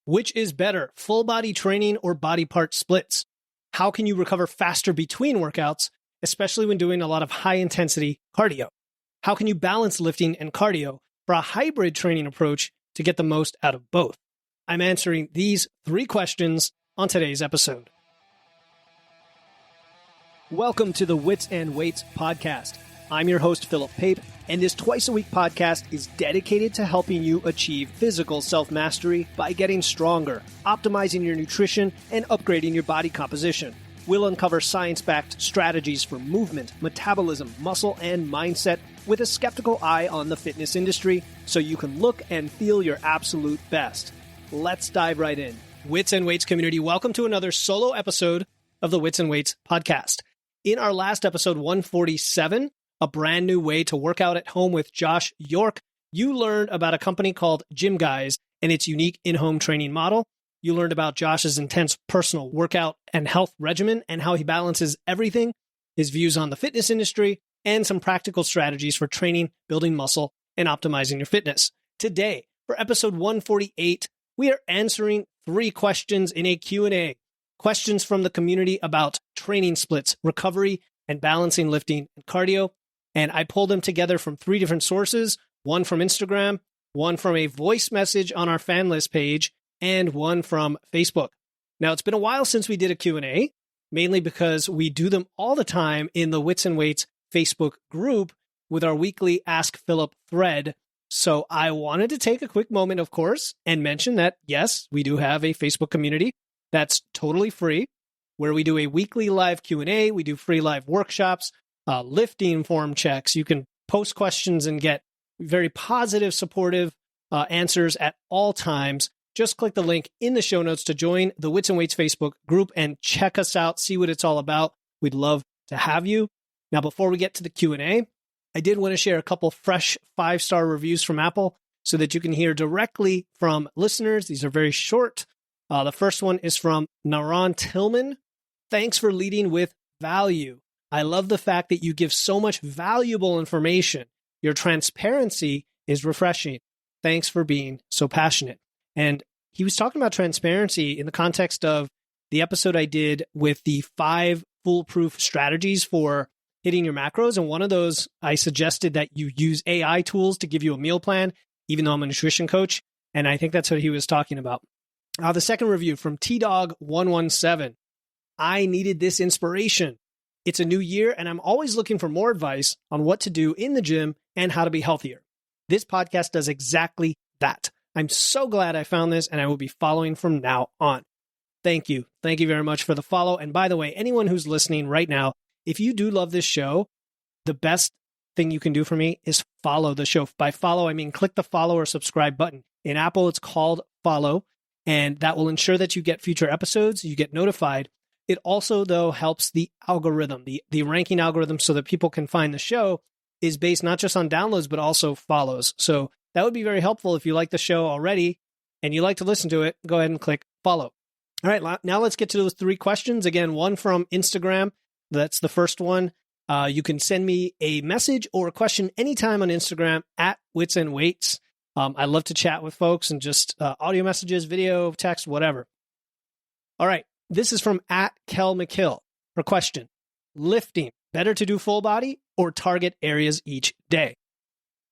Which is better, full body training or body part splits? How can you recover faster between workouts, especially when doing a lot of high intensity cardio? How can you balance lifting and cardio for a hybrid training approach to get the most out of both? I'm answering these 3 questions on today's episode. Welcome to the Wits and Weights podcast. I'm your host, Philip Pape, and this twice-a-week podcast is dedicated to helping you achieve physical self-mastery by getting stronger, optimizing your nutrition, and upgrading your body composition. We'll uncover science-backed strategies for movement, metabolism, muscle, and mindset with a skeptical eye on the fitness industry so you can look and feel your absolute best. Let's dive right in. Wits and Weights community, welcome to another solo episode of the Wits and Weights podcast. In our last episode 147, a brand new way to work out at home with Josh York, you learned about a company called Gym Guys and its unique in-home training model. You learned about Josh's intense personal workout and health regimen and how he balances everything, his views on the fitness industry, and some practical strategies for training, building muscle, and optimizing your fitness. Today, for episode 148, we are answering 3 questions in a Q&A. Questions from the community about training splits, recovery, and balancing lifting and cardio. And I pulled them together from 3 different sources, one from Instagram, one from a voice message on our fan list page, and one from Facebook. Now, it's been a while since we did a Q&A, mainly because we do them all the time in the Wits and Weights Facebook group with our weekly Ask Philip thread. So I wanted to take a quick moment, of course, and mention that, yes, we do have a Facebook community that's totally free, where we do a weekly live Q&A, we do free live workshops, lifting form checks. You can post questions and get very positive, supportive answers at all times. Just click the link in the show notes to join the Wits and Weights Facebook group and check us out, see what it's all about. We'd love to have you. Now, before we get to the Q&A, I did want to share a couple fresh 5-star reviews from Apple so that you can hear directly from listeners. These are very short. The first one is from Naran Tillman. Thanks for leading with value. I love the fact that you give so much valuable information. Your transparency is refreshing. Thanks for being so passionate. And he was talking about transparency in the context of the episode I did with the 5 foolproof strategies for hitting your macros. And one of those, I suggested that you use AI tools to give you a meal plan, even though I'm a nutrition coach. And I think that's what he was talking about. The second review from TDog117. I needed this inspiration. It's a new year, and I'm always looking for more advice on what to do in the gym and how to be healthier. This podcast does exactly that. I'm so glad I found this, and I will be following from now on. Thank you. Thank you very much for the follow. And by the way, anyone who's listening right now, if you do love this show, the best thing you can do for me is follow the show. By follow, I mean click the follow or subscribe button. In Apple, it's called follow, and that will ensure that you get future episodes, you get notified. It also, though, helps the algorithm, the ranking algorithm, so that people can find the show is based not just on downloads, but also follows. So that would be very helpful if you like the show already and you like to listen to it. Go ahead and click follow. All right, now let's get to those 3 questions. Again, one from Instagram. That's the first one. You can send me a message or a question anytime on Instagram at Wits and Weights. I love to chat with folks and just audio messages, video, text, whatever. All right. This is from @KelMcKill. Her question: lifting, better to do full body or target areas each day?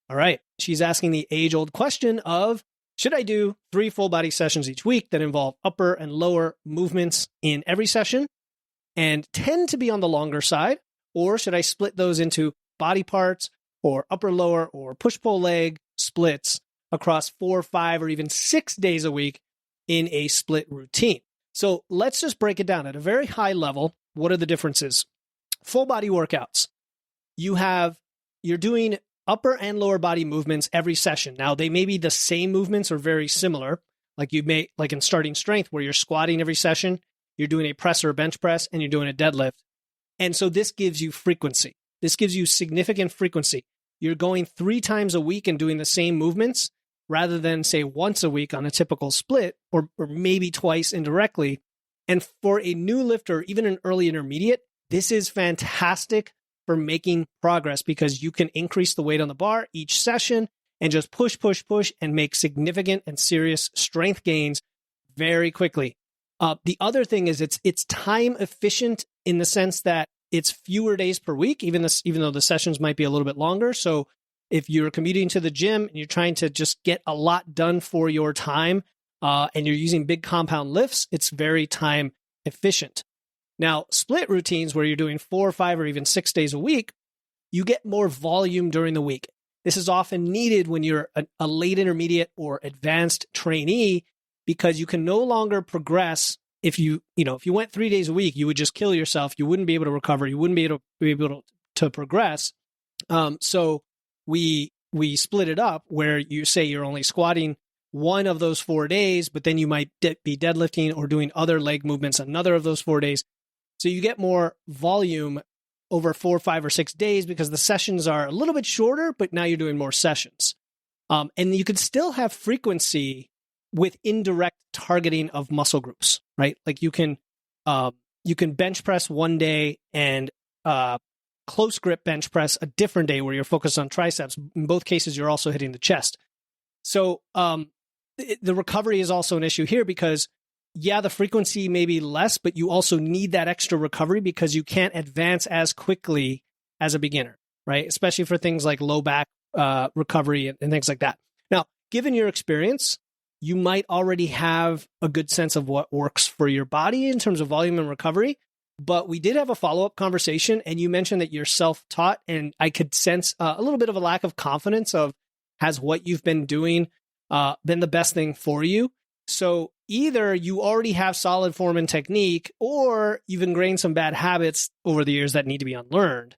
All right. She's asking the age-old question of, should I do 3 full body sessions each week that involve upper and lower movements in every session and tend to be on the longer side? Or should I split those into body parts or upper, lower, or push-pull leg splits across 4, 5, or even 6 days a week in a split routine? So let's just break it down at a very high level. What are the differences? Full body workouts. You're doing upper and lower body movements every session. Now, they may be the same movements or very similar, like in starting strength, where you're squatting every session, you're doing a press or a bench press, and you're doing a deadlift. And so this gives you frequency. This gives you significant frequency. You're going 3 times a week and doing the same movements, rather than, say, once a week on a typical split, or maybe twice indirectly. And for a new lifter, even an early intermediate, this is fantastic for making progress because you can increase the weight on the bar each session and just push, and make significant and serious strength gains very quickly. The other thing is it's time efficient in the sense that it's fewer days per week, even though the sessions might be a little bit longer. So if you're commuting to the gym and you're trying to just get a lot done for your time, and you're using big compound lifts, it's very time efficient. Now, split routines where you're doing 4 or 5 or even 6 days a week, you get more volume during the week. This is often needed when you're a late intermediate or advanced trainee, because you can no longer progress. If you went 3 days a week, you would just kill yourself. You wouldn't be able to recover. You wouldn't be able to progress. So we split it up where you say you're only squatting one of those 4 days, but then you might be deadlifting or doing other leg movements another of those 4 days. So you get more volume over 4, 5, or 6 days because the sessions are a little bit shorter, but now you're doing more sessions. And you can still have frequency with indirect targeting of muscle groups, right? Like you can bench press one day and close grip bench press a different day where you're focused on triceps. In both cases, you're also hitting the chest. So the recovery is also an issue here because, the frequency may be less, but you also need that extra recovery because you can't advance as quickly as a beginner, right? Especially for things like low back recovery and things like that. Now, given your experience, you might already have a good sense of what works for your body in terms of volume and recovery. But we did have a follow-up conversation, and you mentioned that you're self-taught, and I could sense a little bit of a lack of confidence of, has what you've been doing been the best thing for you? So either you already have solid form and technique, or you've ingrained some bad habits over the years that need to be unlearned.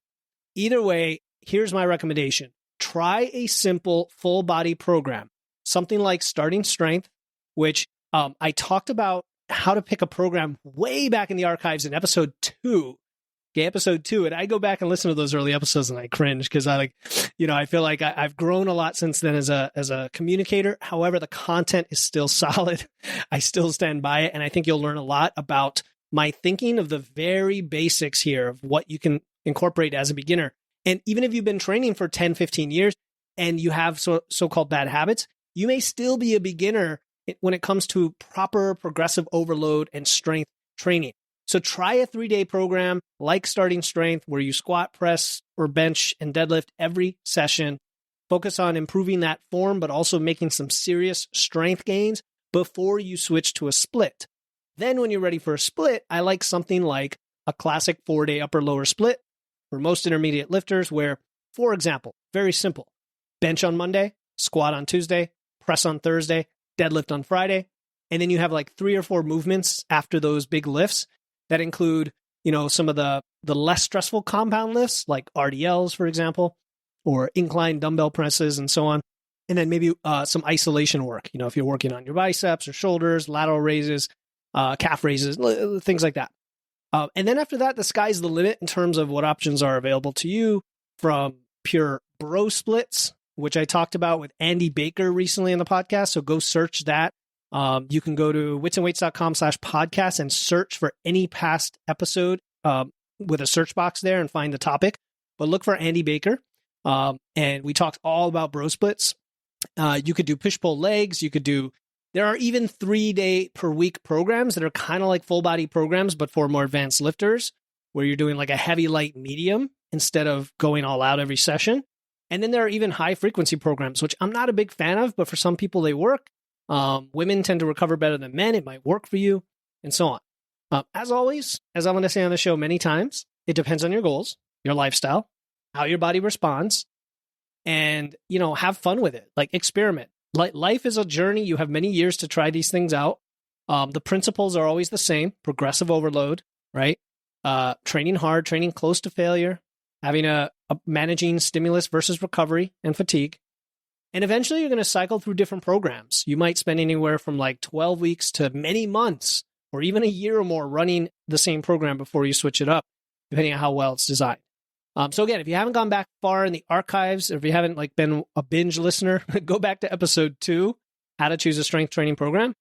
Either way, here's my recommendation. Try a simple full body program, something like starting strength, which I talked about how to pick a program way back in the archives in episode 2. Okay, episode 2. And I go back and listen to those early episodes and I cringe because I feel like I've grown a lot since then as a communicator. However, the content is still solid. I still stand by it. And I think you'll learn a lot about my thinking of the very basics here of what you can incorporate as a beginner. And even if you've been training for 10, 15 years and you have so-called bad habits, you may still be a beginner when it comes to proper progressive overload and strength training. So try a 3-day program like starting strength where you squat, press, or bench and deadlift every session. Focus on improving that form, but also making some serious strength gains before you switch to a split. Then when you're ready for a split, I like something like a classic 4-day upper-lower split for most intermediate lifters where, for example, very simple, bench on Monday, squat on Tuesday, press on Thursday, deadlift on Friday. And then you have like 3 or 4 movements after those big lifts that include, some of the less stressful compound lifts like RDLs, for example, or incline dumbbell presses and so on. And then maybe some isolation work, if you're working on your biceps or shoulders, lateral raises, calf raises, things like that. And then after that, the sky's the limit in terms of what options are available to you, from pure bro splits, which I talked about with Andy Baker recently in the podcast. So go search that. You can go to witsandweights.com/podcast and search for any past episode with a search box there and find the topic. But look for Andy Baker. And we talked all about bro splits. You could do push-pull legs. There are even 3-day per week programs that are kind of like full body programs, but for more advanced lifters, where you're doing like a heavy, light, medium instead of going all out every session. And then there are even high frequency programs, which I'm not a big fan of, but for some people they work. Women tend to recover better than men. It might work for you, and so on. As always, as I'm going to say on the show many times, it depends on your goals, your lifestyle, how your body responds, and, have fun with it. Like, experiment. Life is a journey. You have many years to try these things out. The principles are always the same. Progressive overload, right? Training hard, training close to failure, having a managing stimulus versus recovery and fatigue. And eventually you're going to cycle through different programs. You might spend anywhere from like 12 weeks to many months or even a year or more running the same program before you switch it up, depending on how well it's designed. So again, if you haven't gone back far in the archives, or if you haven't been a binge listener, go back to episode 2, how to choose a strength training program.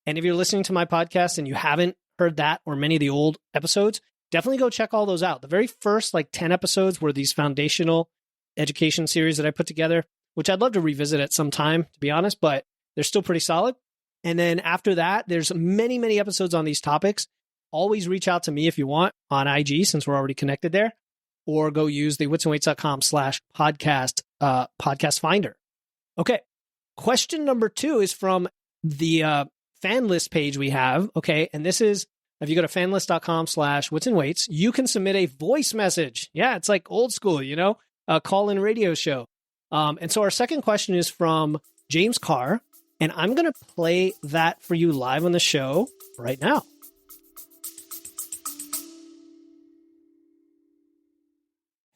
And if you're listening to my podcast and you haven't heard that or many of the old episodes, definitely go check all those out. The very first 10 episodes were these foundational education series that I put together, which I'd love to revisit at some time, to be honest, but they're still pretty solid. And then after that, there's many, many episodes on these topics. Always reach out to me if you want on IG, since we're already connected there, or go use the witsandweights.com/podcast podcast finder. Okay. Question number 2 is from the fan list page we have. Okay. And this is, if you go to fanlist.com/witsandweights, you can submit a voice message. Yeah. It's like old school, a call-in radio show. And so our second question is from James Carr, and I'm going to play that for you live on the show right now.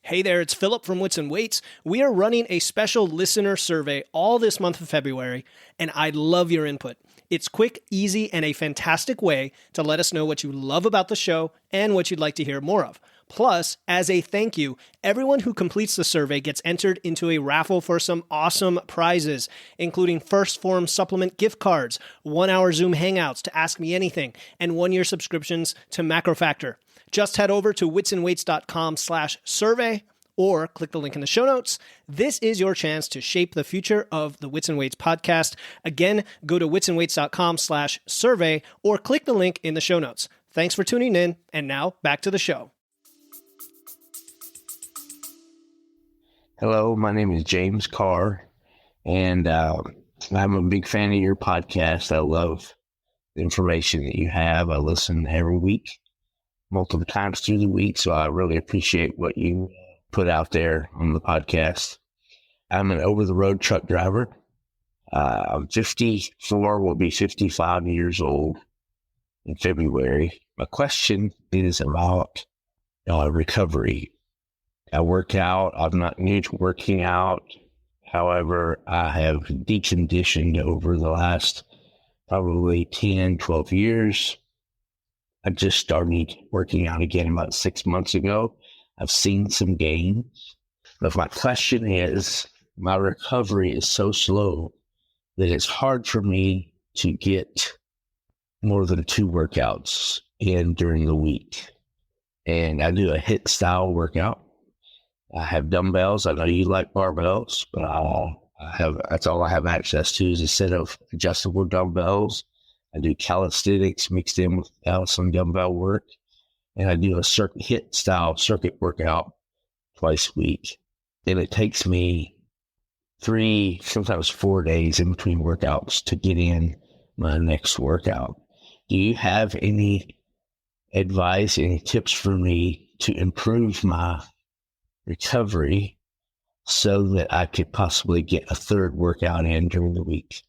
Hey there, it's Philip from Wits and Weights. We are running a special listener survey all this month of February, and I'd love your input. It's quick, easy, and a fantastic way to let us know what you love about the show and what you'd like to hear more of. Plus, as a thank you, everyone who completes the survey gets entered into a raffle for some awesome prizes, including First Form Supplement gift cards, 1-hour Zoom Hangouts to Ask Me Anything, and 1-year subscriptions to MacroFactor. Just head over to witsandweights.com/survey or click the link in the show notes. This is your chance to shape the future of the Wits and Weights podcast. Again, go to witsandweights.com/survey or click the link in the show notes. Thanks for tuning in, and now back to the show. Hello, my name is James Carr, and I'm a big fan of your podcast. I love the information that you have. I listen every week, multiple times through the week, so I really appreciate what you put out there on the podcast. I'm an over-the-road truck driver. I'm 54, will be 55 years old in February. My question is about recovery. I work out. I'm not new to working out. However, I have deconditioned over the last probably 10, 12 years. I just started working out again about 6 months ago. I've seen some gains. But my question is, my recovery is so slow that it's hard for me to get more than 2 workouts in during the week. And I do a HIIT style workout. I have dumbbells. I know you like barbells, but that's all I have access to is a set of adjustable dumbbells. I do calisthenics mixed in with some dumbbell work. And I do a HIIT style circuit workout twice a week. And it takes me 3, sometimes 4 days in between workouts to get in my next workout. Do you have any advice, any tips for me to improve my recovery so that I could possibly get a 3rd workout in during the week?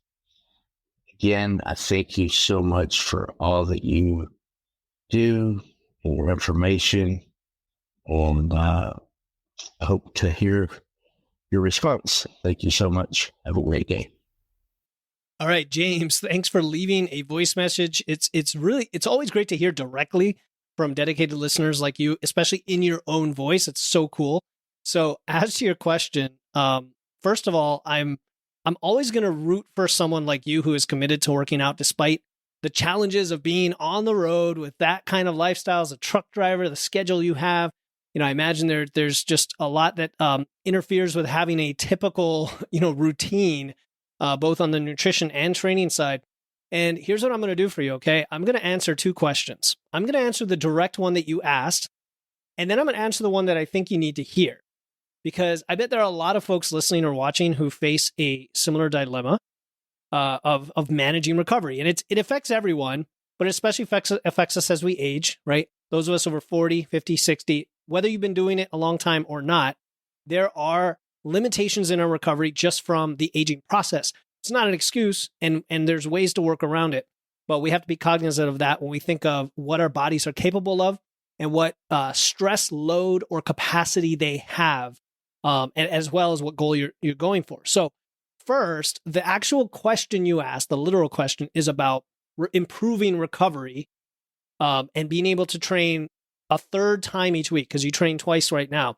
Again, I thank you so much for all that you do, and your information, and I hope to hear your response. Thank you so much. Have a great day. All right, James, thanks for leaving a voice message. It's always great to hear directly from dedicated listeners like you, especially in your own voice. It's so cool. So as to your question, first of all, I'm always going to root for someone like you who is committed to working out despite the challenges of being on the road with that kind of lifestyle as a truck driver, the schedule you have. I imagine there's just a lot that interferes with having a typical, routine, both on the nutrition and training side. And here's what I'm going to do for you, okay? I'm going to answer 2 questions. I'm going to answer the direct one that you asked, and then I'm going to answer the one that I think you need to hear. Because I bet there are a lot of folks listening or watching who face a similar dilemma of managing recovery. And it affects everyone, but it especially affects us as we age, right? Those of us over 40, 50, 60, whether you've been doing it a long time or not, there are limitations in our recovery just from the aging process. It's not an excuse, and there's ways to work around it, but we have to be cognizant of that when we think of what our bodies are capable of and what stress load or capacity they have, and as well as what goal you're going for. So first, the actual question you asked, the literal question, is about improving recovery and being able to train a 3rd time each week, because you train twice right now.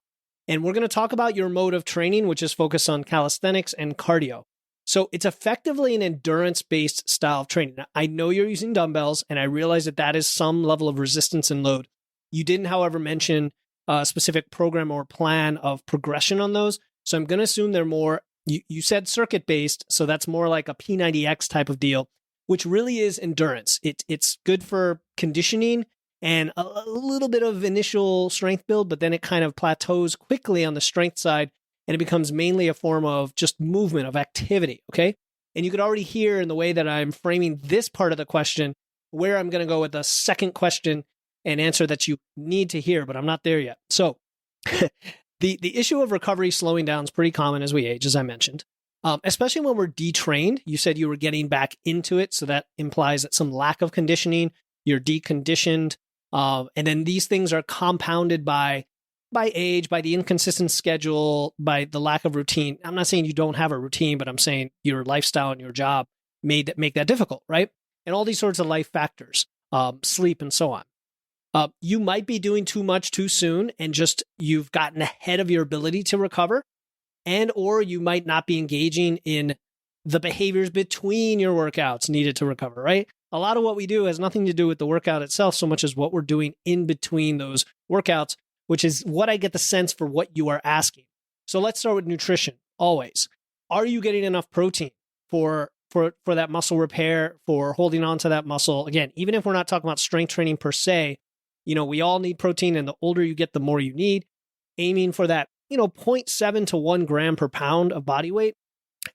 And we're going to talk about your mode of training, which is focused on calisthenics and cardio. So it's effectively an endurance-based style of training. Now, I know you're using dumbbells, and I realize that is some level of resistance and load. You didn't, however, mention a specific program or plan of progression on those. So I'm going to assume they're more, you said circuit-based, so that's more like a P90X type of deal. which really is endurance. It's good for conditioning and a little bit of initial strength build, but then it kind of plateaus quickly on the strength side, and it becomes mainly a form of just movement, of activity, okay? And you could already hear in the way that I'm framing this part of the question where I'm going to go with the second question and answer that you need to hear, but I'm not there yet. So the issue of recovery slowing down is pretty common as we age, as I mentioned, especially when we're detrained. You said you were getting back into it, so that implies that some lack of conditioning, you're deconditioned, and then these things are compounded by age, by the inconsistent schedule, by the lack of routine. I'm not saying you don't have a routine, but I'm saying your lifestyle and your job make that difficult, right? And all these sorts of life factors, sleep and so on. You might be doing too much too soon and just you've gotten ahead of your ability to recover, and or you might not be engaging in the behaviors between your workouts needed to recover, right? A lot of what we do has nothing to do with the workout itself so much as what we're doing in between those workouts, which is what I get the sense for what you are asking. So let's start with nutrition, always. Are you getting enough protein for that muscle repair, for holding on to that muscle? Again, even if we're not talking about strength training per se, we all need protein, and the older you get, the more you need. Aiming for that, 0.7 to 1 gram per pound of body weight.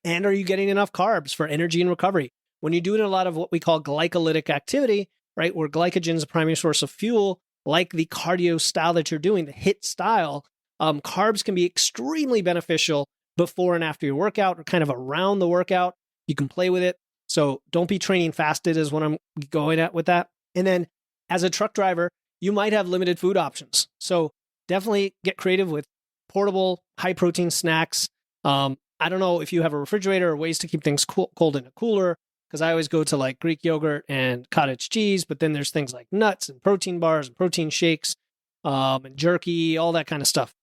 And are you getting enough carbs for energy and recovery? When you're doing a lot of what we call glycolytic activity, right, where glycogen is a primary source of fuel, like the cardio style that you're doing, the HIIT style, carbs can be extremely beneficial before and after your workout, or kind of around the workout. You can play with it. So don't be training fasted is what I'm going at with that. And then as a truck driver, you might have limited food options. So definitely get creative with portable, high protein snacks. I don't know if you have a refrigerator or ways to keep things cold in a cooler, because I always go to like Greek yogurt and cottage cheese, but then there's things like nuts and protein bars and protein shakes, and jerky, all that kind of stuff.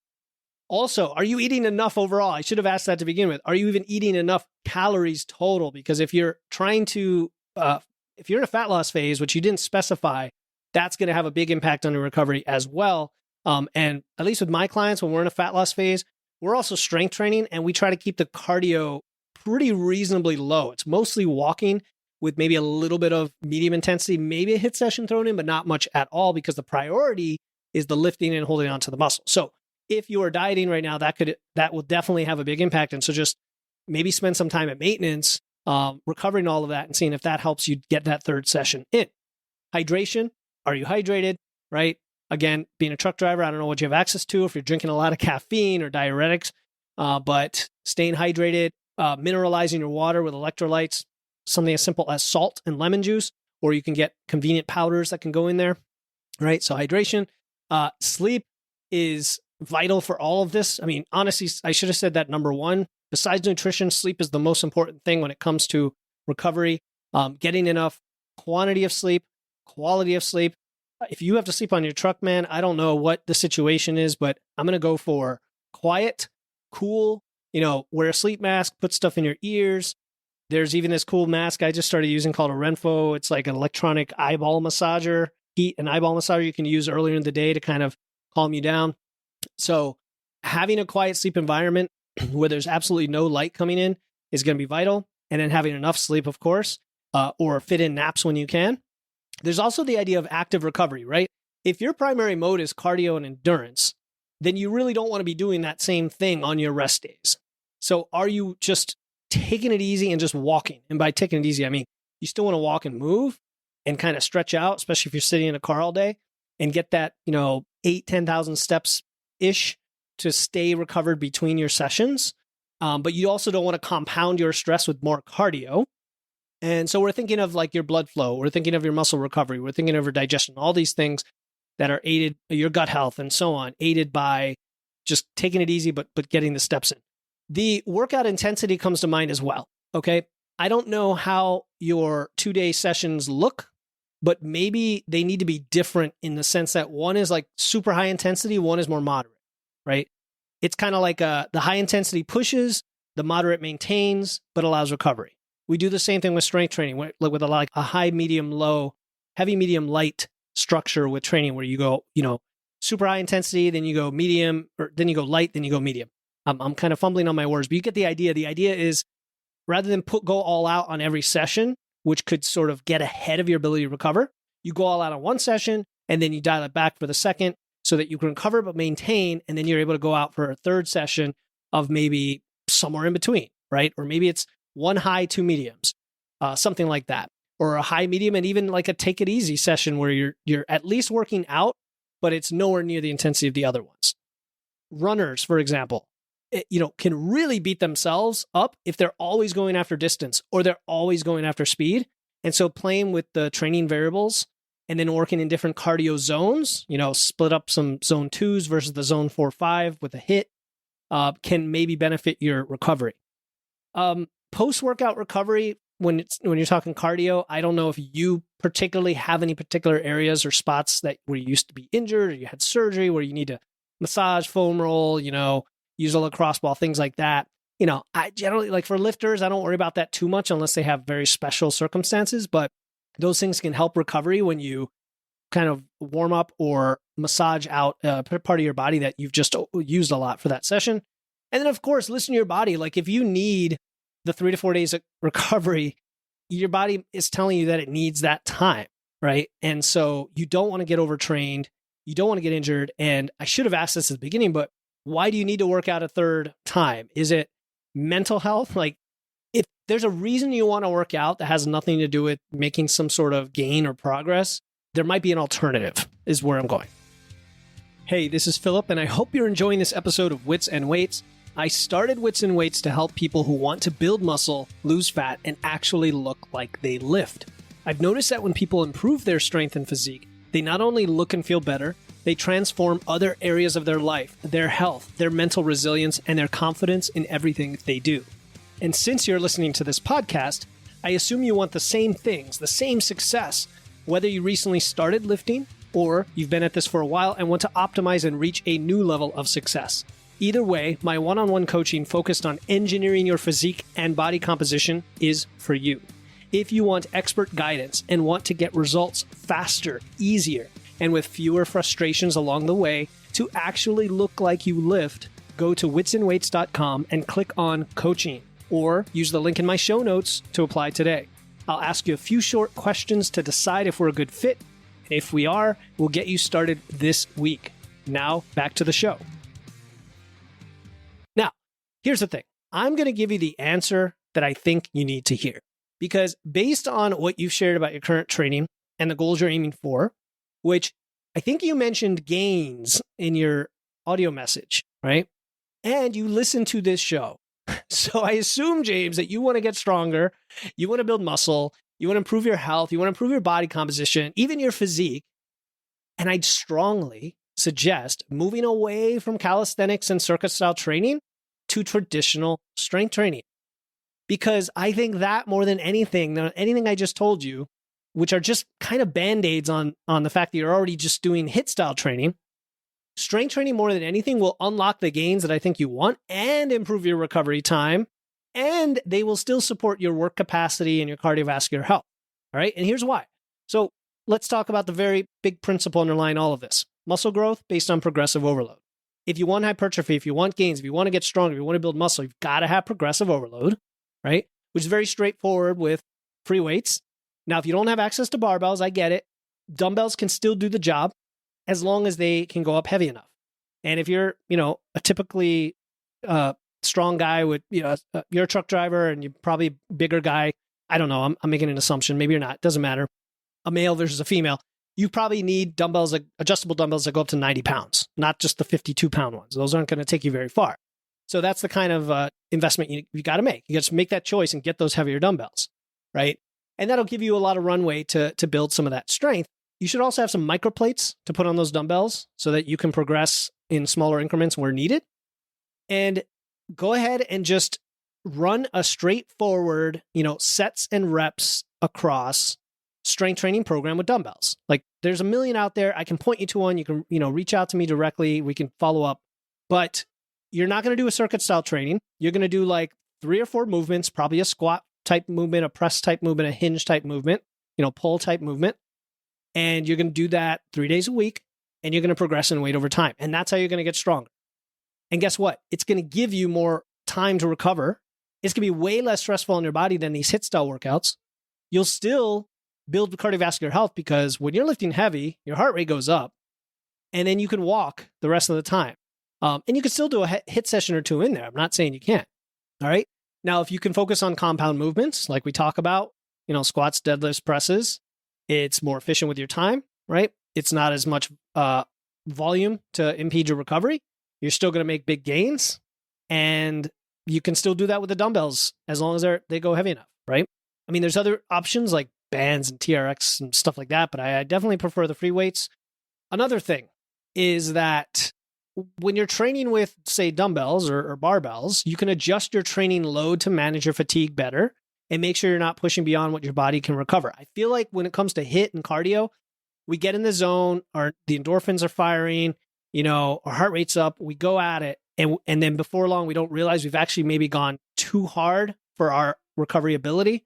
Also, are you eating enough overall? I should have asked that to begin with. Are you even eating enough calories total? Because if you're trying to, if you're in a fat loss phase, which you didn't specify, that's going to have a big impact on your recovery as well. And at least with my clients, when we're in a fat loss phase, we're also strength training, and we try to keep the cardio pretty reasonably low. It's mostly walking with maybe a little bit of medium intensity, maybe a HIIT session thrown in, but not much at all, because the priority is the lifting and holding on to the muscle. So if you are dieting right now, that will definitely have a big impact. And so just maybe spend some time at maintenance, recovering all of that and seeing if that helps you get that third session in. Hydration. Are you hydrated? Right? Again, being a truck driver, I don't know what you have access to if you're drinking a lot of caffeine or diuretics, but staying hydrated, mineralizing your water with electrolytes, something as simple as salt and lemon juice, or you can get convenient powders that can go in there, right? So hydration, sleep is vital for all of this. I mean, honestly, I should have said that number one. Besides nutrition, sleep is the most important thing when it comes to recovery. Getting enough quantity of sleep, quality of sleep. If you have to sleep on your truck, man, I don't know what the situation is, but I'm going to go for quiet, cool, wear a sleep mask, put stuff in your ears. There's even this cool mask I just started using called a Renpho. It's like an electronic eyeball massager, heat and eyeball massager you can use earlier in the day to kind of calm you down. So having a quiet sleep environment where there's absolutely no light coming in is going to be vital. And then having enough sleep, of course, or fit in naps when you can. There's also the idea of active recovery, right? If your primary mode is cardio and endurance, then you really don't want to be doing that same thing on your rest days. So are you just taking it easy and just walking? And by taking it easy, I mean, you still want to walk and move and kind of stretch out, especially if you're sitting in a car all day, and get that, 10,000 steps-ish to stay recovered between your sessions. But you also don't want to compound your stress with more cardio. And so we're thinking of like your blood flow, we're thinking of your muscle recovery, we're thinking of your digestion, all these things that are aided, your gut health and so on, aided by just taking it easy, but getting the steps in. The workout intensity comes to mind as well, okay? I don't know how your 2-day sessions look, but maybe they need to be different in the sense that one is like super high intensity, one is more moderate, right? It's kind of like the high intensity pushes, the moderate maintains, but allows recovery. We do the same thing with strength training, with a high, medium, low, heavy, medium, light structure with training where you go, super high intensity, then you go medium, or then you go light, then you go medium. I'm kind of fumbling on my words, but you get the idea. The idea is rather than go all out on every session, which could sort of get ahead of your ability to recover. You go all out on one session, and then you dial it back for the second so that you can recover but maintain, and then you're able to go out for a third session of maybe somewhere in between, right? Or maybe it's one high, two mediums, something like that. Or a high, medium, and even like a take it easy session where you're at least working out, but it's nowhere near the intensity of the other ones. Runners, for example, can really beat themselves up if they're always going after distance or they're always going after speed. And so playing with the training variables and then working in different cardio zones, split up some zone 2s versus the zone 4-5 with a hit, can maybe benefit your recovery. Post-workout recovery, when you're talking cardio, I don't know if you particularly have any particular areas or spots where you used to be injured or you had surgery where you need to massage, foam roll, use a lacrosse ball, things like that. I generally, like for lifters, I don't worry about that too much unless they have very special circumstances, but those things can help recovery when you kind of warm up or massage out a part of your body that you've just used a lot for that session. And then, of course, listen to your body. Like if you need the 3 to 4 days of recovery, your body is telling you that it needs that time, right? And so you don't want to get overtrained. You don't want to get injured. And I should have asked this at the beginning, but why do you need to work out a third time? Is it mental health? Like if there's a reason you want to work out that has nothing to do with making some sort of gain or progress, there might be an alternative, is where I'm going. Hey, this is Philip, and I hope you're enjoying this episode of Wits and Weights. I started Wits and Weights to help people who want to build muscle, lose fat, and actually look like they lift. I've noticed that when people improve their strength and physique, they not only look and feel better, they transform other areas of their life, their health, their mental resilience, and their confidence in everything they do. And since you're listening to this podcast, I assume you want the same things, the same success, whether you recently started lifting or you've been at this for a while and want to optimize and reach a new level of success. Either way, my one-on-one coaching focused on engineering your physique and body composition is for you. If you want expert guidance and want to get results faster, easier, and with fewer frustrations along the way to actually look like you lift, go to witsandweights.com and click on coaching, or use the link in my show notes to apply today. I'll ask you a few short questions to decide if we're a good fit. And if we are, we'll get you started this week. Now, back to the show. Now, here's the thing. I'm going to give you the answer that I think you need to hear. Because based on what you've shared about your current training and the goals you're aiming for, which I think you mentioned gains in your audio message, right? And you listen to this show. So I assume, James, that you want to get stronger, you want to build muscle, you want to improve your health, you want to improve your body composition, even your physique. And I'd strongly suggest moving away from calisthenics and circuit-style training to traditional strength training. Because I think that more than anything I just told you, which are just kind of band-aids on the fact that you're already just doing HIIT-style training, strength training more than anything will unlock the gains that I think you want and improve your recovery time, and they will still support your work capacity and your cardiovascular health. All right, and here's why. So let's talk about the very big principle underlying all of this. Muscle growth based on progressive overload. If you want hypertrophy, if you want gains, if you want to get stronger, if you want to build muscle, you've got to have progressive overload, right? Which is very straightforward with free weights. Now, if you don't have access to barbells, I get it. Dumbbells can still do the job as long as they can go up heavy enough. And if you're, a typically strong guy with, you're a truck driver and you're probably a bigger guy, I don't know, I'm making an assumption. Maybe you're not. Doesn't matter. A male versus a female. You probably need dumbbells, adjustable dumbbells that go up to 90 pounds, not just the 52-pound ones. Those aren't going to take you very far. So that's the kind of investment you got to make. You got to make that choice and get those heavier dumbbells, right? And that'll give you a lot of runway to build some of that strength. You should also have some microplates to put on those dumbbells so that you can progress in smaller increments where needed. And go ahead and just run a straightforward, sets and reps across strength training program with dumbbells. Like there's a million out there. I can point you to one. You can, reach out to me directly. We can follow up. But you're not going to do a circuit style training. You're going to do like 3 or 4 movements, probably a squat type movement, a press type movement, a hinge type movement, pull type movement. And you're going to do that 3 days a week, and you're going to progress in weight over time. And that's how you're going to get stronger. And guess what? It's going to give you more time to recover. It's going to be way less stressful on your body than these HIIT style workouts. you'll still build cardiovascular health because when you're lifting heavy, your heart rate goes up, and then you can walk the rest of the time. And you can still do a hit session or two in there. I'm not saying you can't. All right. Now, if you can focus on compound movements, like we talk about, squats, deadlifts, presses, it's more efficient with your time, right? It's not as much volume to impede your recovery. You're still going to make big gains, and you can still do that with the dumbbells as long as they go heavy enough, right? I mean, there's other options like bands and TRX and stuff like that, but I definitely prefer the free weights. Another thing is that when you're training with, say, dumbbells or barbells, you can adjust your training load to manage your fatigue better and make sure you're not pushing beyond what your body can recover. I feel like when it comes to HIIT and cardio, we get in the zone, the endorphins are firing, our heart rate's up, we go at it, and then before long, we don't realize we've actually maybe gone too hard for our recovery ability.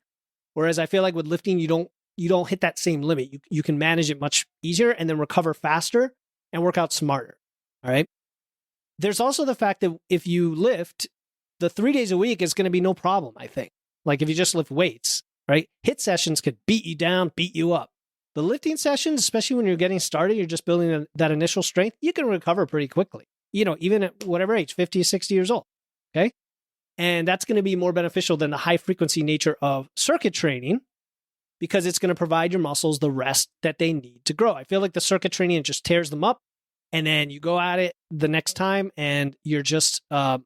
Whereas I feel like with lifting, you don't hit that same limit. You can manage it much easier and then recover faster and work out smarter. All right. There's also the fact that if you lift, the 3 days a week is going to be no problem, I think. Like if you just lift weights, right? HIIT sessions could beat you down, beat you up. The lifting sessions, especially when you're getting started, you're just building that initial strength, you can recover pretty quickly, even at whatever age, 50, 60 years old. Okay. And that's going to be more beneficial than the high frequency nature of circuit training because it's going to provide your muscles the rest that they need to grow. I feel like the circuit training just tears them up. And then you go at it the next time and you're just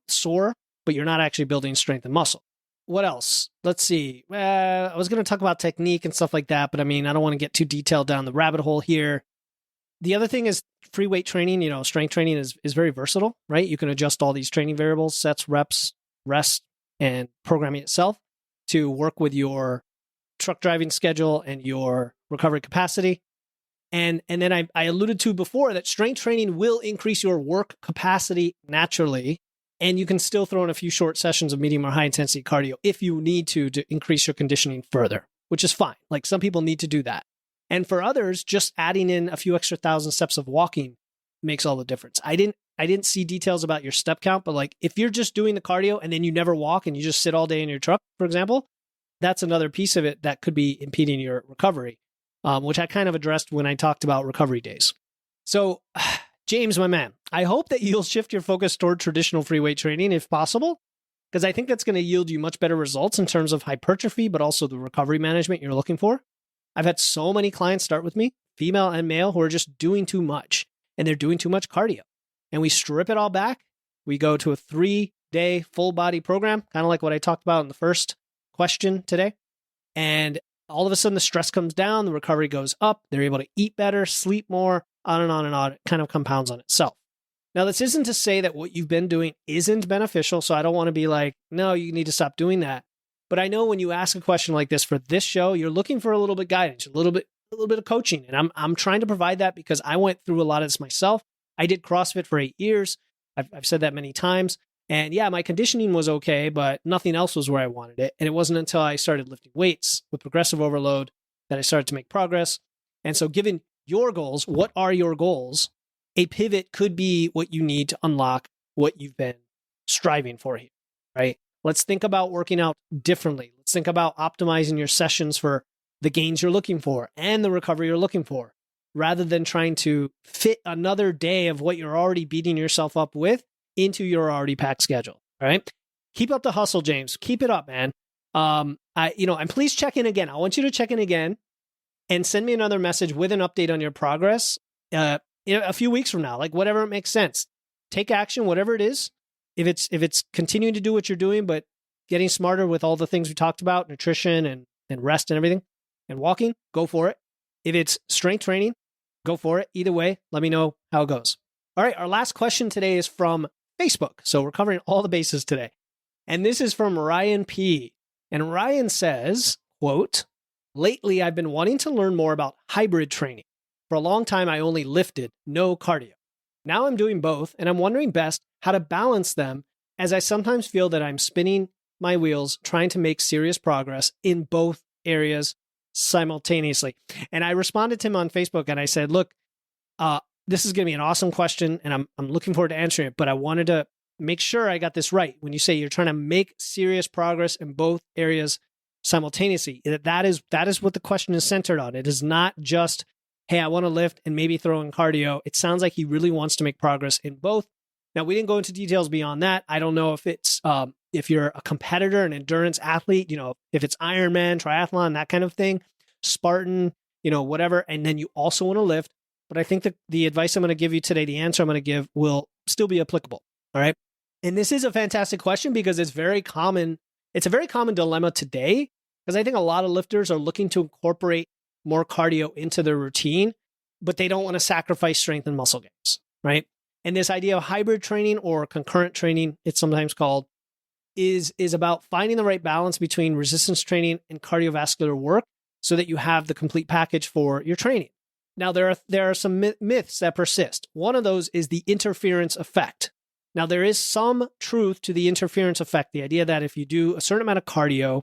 sore, but you're not actually building strength and muscle. What else? Let's see. I was going to talk about technique and stuff like that, but I don't want to get too detailed down the rabbit hole here. The other thing is free weight training, strength training is very versatile, right? You can adjust all these training variables, sets, reps, rest, and programming itself to work with your truck driving schedule and your recovery capacity. And then I alluded to before that strength training will increase your work capacity naturally, and you can still throw in a few short sessions of medium or high intensity cardio if you need to increase your conditioning further, which is fine. Like some people need to do that. And for others, just adding in a few extra 1,000 steps of walking makes all the difference. I didn't see details about your step count, but like if you're just doing the cardio and then you never walk and you just sit all day in your truck, for example, that's another piece of it that could be impeding your recovery, which I kind of addressed when I talked about recovery days. So, James, my man, I hope that you'll shift your focus toward traditional free weight training if possible, because I think that's going to yield you much better results in terms of hypertrophy, but also the recovery management you're looking for. I've had so many clients start with me, female and male, who are just doing too much, and they're doing too much cardio. And we strip it all back. We go to a 3-day full body program, kind of like what I talked about in the first question today. And all of a sudden the stress comes down, the recovery goes up, they're able to eat better, sleep more, on and on and on. It kind of compounds on itself. Now, this isn't to say that what you've been doing isn't beneficial, so I don't want to be like, no, you need to stop doing that. But I know when you ask a question like this for this show, you're looking for a little bit of guidance, a little bit of coaching. And I'm trying to provide that because I went through a lot of this myself. I did CrossFit for 8 years. I've said that many times. And yeah, my conditioning was okay, but nothing else was where I wanted it. And it wasn't until I started lifting weights with progressive overload that I started to make progress. And so given your goals, what are your goals? A pivot could be what you need to unlock what you've been striving for here, right? Let's think about working out differently. Let's think about optimizing your sessions for the gains you're looking for and the recovery you're looking for, rather than trying to fit another day of what you're already beating yourself up with into your already packed schedule. All right. Keep up the hustle, James. Keep it up, man. And please check in again. I want you to check in again and send me another message with an update on your progress a few weeks from now, like whatever it makes sense. Take action, whatever it is. If it's continuing to do what you're doing, but getting smarter with all the things we talked about, nutrition and rest and everything, and walking, go for it. If it's strength training, go for it. Either way, let me know how it goes. All right, our last question today is from Facebook. So we're covering all the bases today. And this is from Ryan P. And Ryan says, quote, "Lately, I've been wanting to learn more about hybrid training. For a long time, I only lifted, no cardio. Now I'm doing both, and I'm wondering best how to balance them, as I sometimes feel that I'm spinning my wheels trying to make serious progress in both areas simultaneously." And I responded to him on Facebook and I said, look, this is going to be an awesome question, and I'm looking forward to answering it, but I wanted to make sure I got this right. When you say you're trying to make serious progress in both areas simultaneously. That is what the question is centered on. It is not just, hey, I want to lift and maybe throw in cardio. It sounds like he really wants to make progress in both. Now, we didn't go into details beyond that. I don't know if it's if you're a competitor, an endurance athlete, if it's Ironman, triathlon, that kind of thing, Spartan, whatever, and then you also want to lift. But I think that the advice I'm going to give you today, the answer I'm going to give, will still be applicable. All right. And this is a fantastic question because it's very common. It's a very common dilemma today because I think a lot of lifters are looking to incorporate more cardio into their routine, but they don't want to sacrifice strength and muscle gains, right? And this idea of hybrid training or concurrent training, it's sometimes called, is about finding the right balance between resistance training and cardiovascular work so that you have the complete package for your training. Now, there are some myths that persist. One of those is the interference effect. Now, there is some truth to the interference effect, the idea that if you do a certain amount of cardio,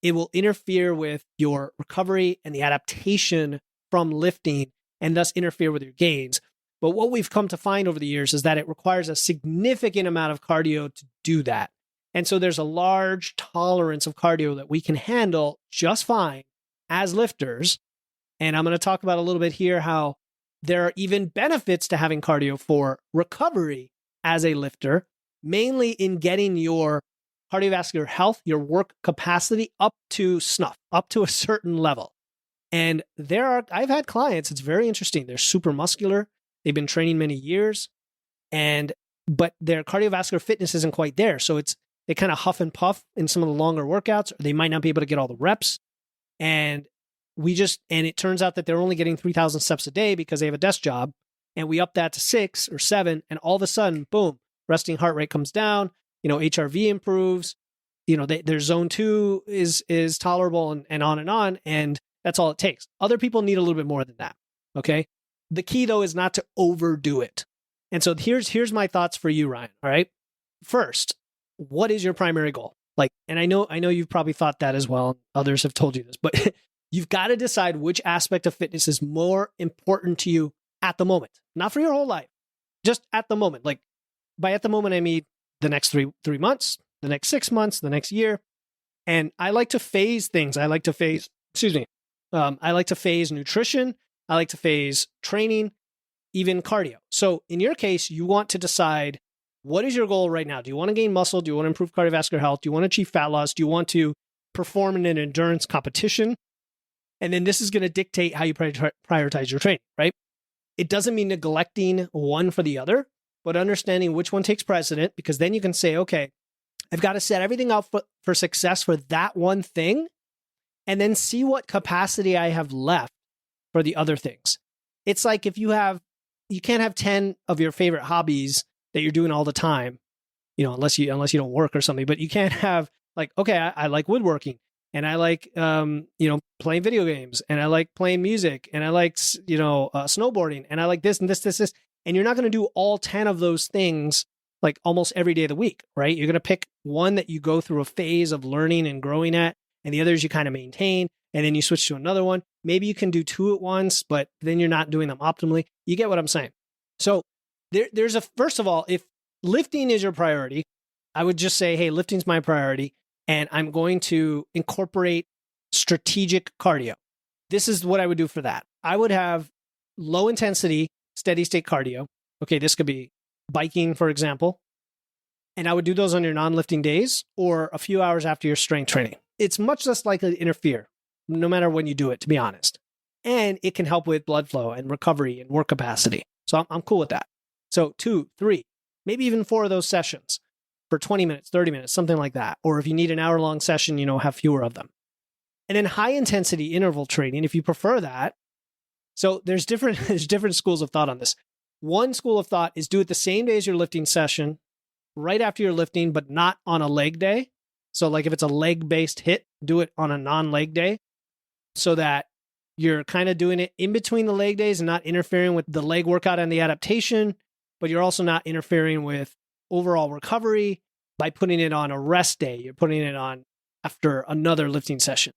it will interfere with your recovery and the adaptation from lifting and thus interfere with your gains. But what we've come to find over the years is that it requires a significant amount of cardio to do that. And so there's a large tolerance of cardio that we can handle just fine as lifters. And I'm going to talk about a little bit here how there are even benefits to having cardio for recovery as a lifter, mainly in getting your cardiovascular health, your work capacity up to snuff, up to a certain level. And I've had clients, it's very interesting. They're super muscular. They've been training many years, but their cardiovascular fitness isn't quite there. So they kind of huff and puff in some of the longer workouts, or they might not be able to get all the reps. And it turns out that they're only getting 3,000 steps a day because they have a desk job. And we up that to 6 or 7. And all of a sudden, boom, resting heart rate comes down, HRV improves, their zone 2 is tolerable and on. And that's all it takes. Other people need a little bit more than that. Okay. The key though is not to overdo it. And so here's my thoughts for you, Ryan. All right. First, what is your primary goal? And I know you've probably thought that as well. Others have told you this, but you've got to decide which aspect of fitness is more important to you at the moment, not for your whole life, just at the moment. By at the moment, I mean the next three months, the next 6 months, the next year. And I like to phase things. I like to phase nutrition. I like to phase training, even cardio. So in your case, you want to decide, what is your goal right now? Do you want to gain muscle? Do you want to improve cardiovascular health? Do you want to achieve fat loss? Do you want to perform in an endurance competition? And then this is going to dictate how you prioritize your training, right? It doesn't mean neglecting one for the other, but understanding which one takes precedent, because then you can say, okay, I've got to set everything up for success for that one thing, and then see what capacity I have left for the other things. It's like if you can't have 10 of your favorite hobbies that you're doing all the time, unless you don't work or something, but you can't have I like woodworking, and I like, playing video games, and I like playing music, and I like, snowboarding, and I like this and this. And you're not going to do all 10 of those things like almost every day of the week, right? You're going to pick one that you go through a phase of learning and growing at, and the others you kind of maintain, and then you switch to another one. Maybe you can do 2 at once, but then you're not doing them optimally. You get what I'm saying? So first of all, if lifting is your priority, I would just say, hey, lifting's my priority, and I'm going to incorporate strategic cardio. This is what I would do for that. I would have low intensity, steady state cardio. Okay, this could be biking, for example. And I would do those on your non-lifting days or a few hours after your strength training. It's much less likely to interfere, no matter when you do it, to be honest. And it can help with blood flow and recovery and work capacity. So I'm cool with that. So 2, 3, maybe even 4 of those sessions for 20 minutes, 30 minutes, something like that. Or if you need an hour-long session, have fewer of them. And then high-intensity interval training, if you prefer that. So there's different schools of thought on this. One school of thought is do it the same day as your lifting session, right after your lifting, but not on a leg day. So if it's a leg-based hit, do it on a non-leg day so that you're kind of doing it in between the leg days and not interfering with the leg workout and the adaptation, but you're also not interfering with overall recovery by putting it on a rest day. You're putting it on after another lifting session,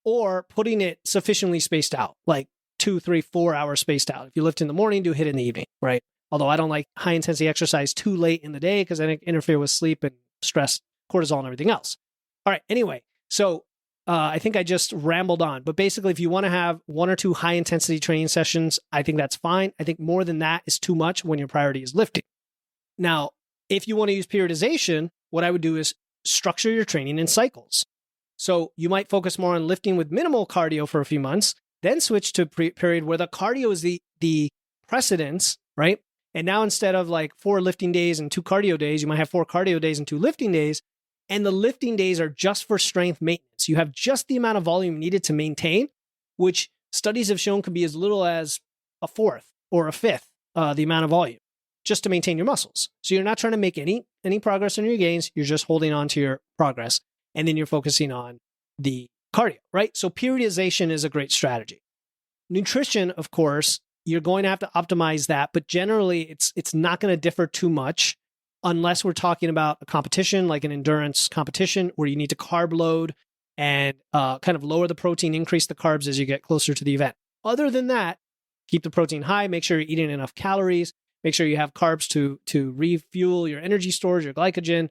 or putting it sufficiently spaced out, like 2, 3, 4 hours spaced out. If you lift in the morning, do hit in the evening, right? Although I don't like high intensity exercise too late in the day because I interfere with sleep and stress, cortisol, and everything else. All right. Anyway, so I think I just rambled on. But basically, if you want to have 1 or 2 high-intensity training sessions, I think that's fine. I think more than that is too much when your priority is lifting. Now, if you want to use periodization, what I would do is structure your training in cycles. So you might focus more on lifting with minimal cardio for a few months, then switch to a period where the cardio is the precedence, right? And now instead of like 4 lifting days and 2 cardio days, you might have 4 cardio days and 2 lifting days. And the lifting days are just for strength maintenance. You have just the amount of volume needed to maintain, which studies have shown can be as little as a fourth or a fifth the amount of volume just to maintain your muscles. So you're not trying to make any progress on your gains. You're just holding on to your progress. And then you're focusing on the cardio, right? So periodization is a great strategy. Nutrition, of course, you're going to have to optimize that, but generally it's not going to differ too much unless we're talking about a competition like an endurance competition where you need to carb load and kind of lower the protein, increase the carbs as you get closer to the event. Other than that, keep the protein high, make sure you're eating enough calories, make sure you have carbs to refuel your energy stores, your glycogen,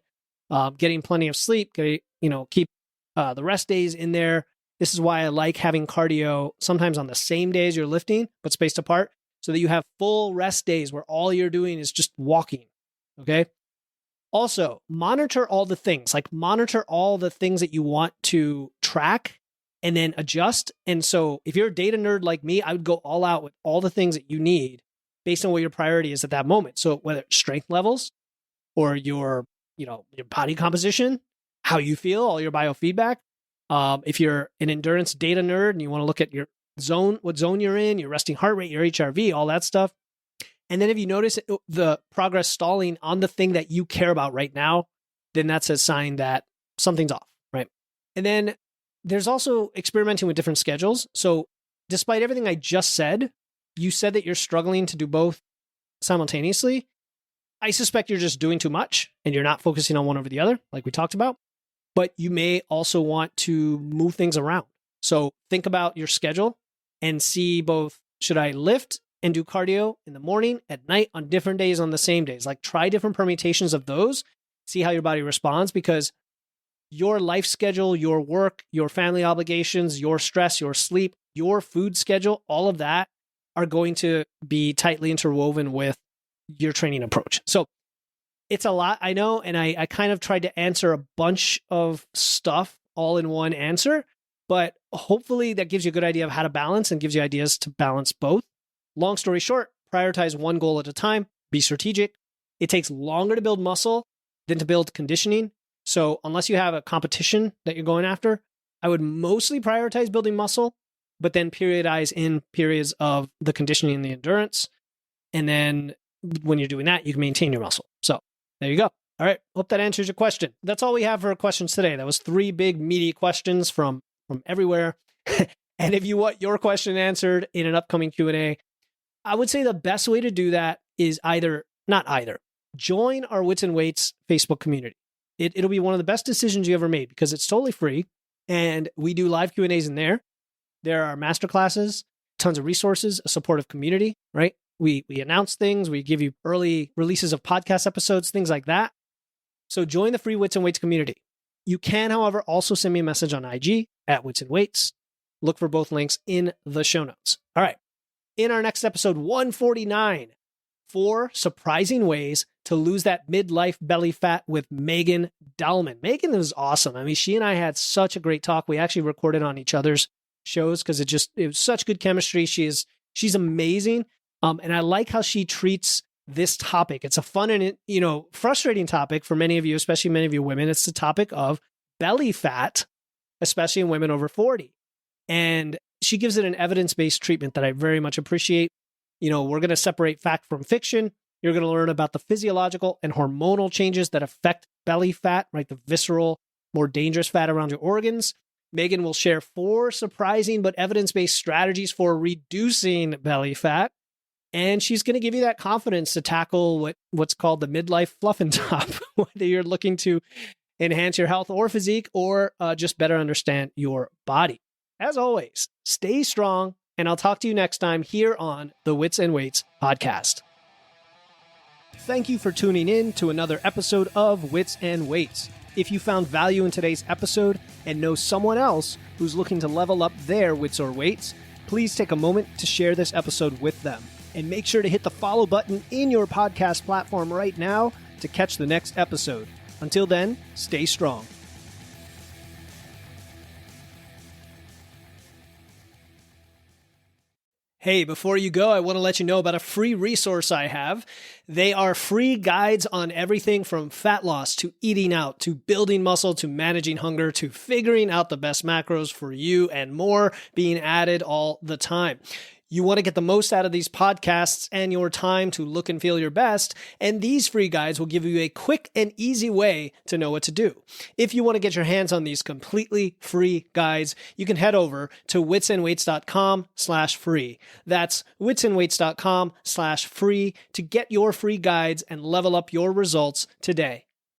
getting plenty of sleep, keep the rest days in there. This is why I like having cardio sometimes on the same days you're lifting, but spaced apart, so that you have full rest days where all you're doing is just walking, okay? Also, monitor all the things that you want to track and then adjust. And so if you're a data nerd like me, I would go all out with all the things that you need based on what your priority is at that moment. So whether it's strength levels or your body composition, how you feel, all your biofeedback. If you're an endurance data nerd and you want to look at your zone, what zone you're in, your resting heart rate, your HRV, all that stuff. And then if you notice the progress stalling on the thing that you care about right now, then that's a sign that something's off, right? And then there's also experimenting with different schedules. So despite everything I just said, you said that you're struggling to do both simultaneously. I suspect you're just doing too much and you're not focusing on one over the other, like we talked about. But you may also want to move things around. So think about your schedule and see both, should I lift and do cardio in the morning, at night, on different days, on the same days? Like try different permutations of those, see how your body responds, because your life schedule, your work, your family obligations, your stress, your sleep, your food schedule, all of that are going to be tightly interwoven with your training approach. So it's a lot, I know, and I kind of tried to answer a bunch of stuff all in one answer, but hopefully that gives you a good idea of how to balance and gives you ideas to balance both. Long story short, prioritize one goal at a time, be strategic. It takes longer to build muscle than to build conditioning. So unless you have a competition that you're going after, I would mostly prioritize building muscle, but then periodize in periods of the conditioning and the endurance. And then when you're doing that, you can maintain your muscle. So there you go. All right. Hope that answers your question. That's all we have for questions today. That was 3 big, meaty questions from everywhere. And if you want your question answered in an upcoming Q&A, I would say the best way to do that is join our Wits and Weights Facebook community. It'll be one of the best decisions you ever made because it's totally free. And we do live Q&As in there. There are masterclasses, tons of resources, a supportive community, right? We announce things. We give you early releases of podcast episodes, things like that. So join the free Wits and Weights community. You can, however, also send me a message on IG at Wits and Weights. Look for both links in the show notes. All right. In our next episode, 149, 4 surprising ways to lose that midlife belly fat with Megan Dahlman. Megan is awesome. I mean, she and I had such a great talk. We actually recorded on each other's shows because it was such good chemistry. She's amazing. And I like how she treats this topic. It's a fun and, frustrating topic for many of you, especially many of you women. It's the topic of belly fat, especially in women over 40. And she gives it an evidence-based treatment that I very much appreciate. We're going to separate fact from fiction. You're going to learn about the physiological and hormonal changes that affect belly fat, right? The visceral, more dangerous fat around your organs. Megan will share 4 surprising but evidence-based strategies for reducing belly fat. And she's going to give you that confidence to tackle what's called the midlife fluff and top, whether you're looking to enhance your health or physique or just better understand your body. As always, stay strong, and I'll talk to you next time here on the Wits and Weights podcast. Thank you for tuning in to another episode of Wits and Weights. If you found value in today's episode and know someone else who's looking to level up their wits or weights, please take a moment to share this episode with them. And make sure to hit the follow button in your podcast platform right now to catch the next episode. Until then, stay strong. Hey, before you go, I want to let you know about a free resource I have. They are free guides on everything from fat loss to eating out to building muscle to managing hunger to figuring out the best macros for you and more being added all the time. You want to get the most out of these podcasts and your time to look and feel your best, and these free guides will give you a quick and easy way to know what to do. If you want to get your hands on these completely free guides, you can head over to witsandweights.com/free. That's witsandweights.com/free to get your free guides and level up your results today.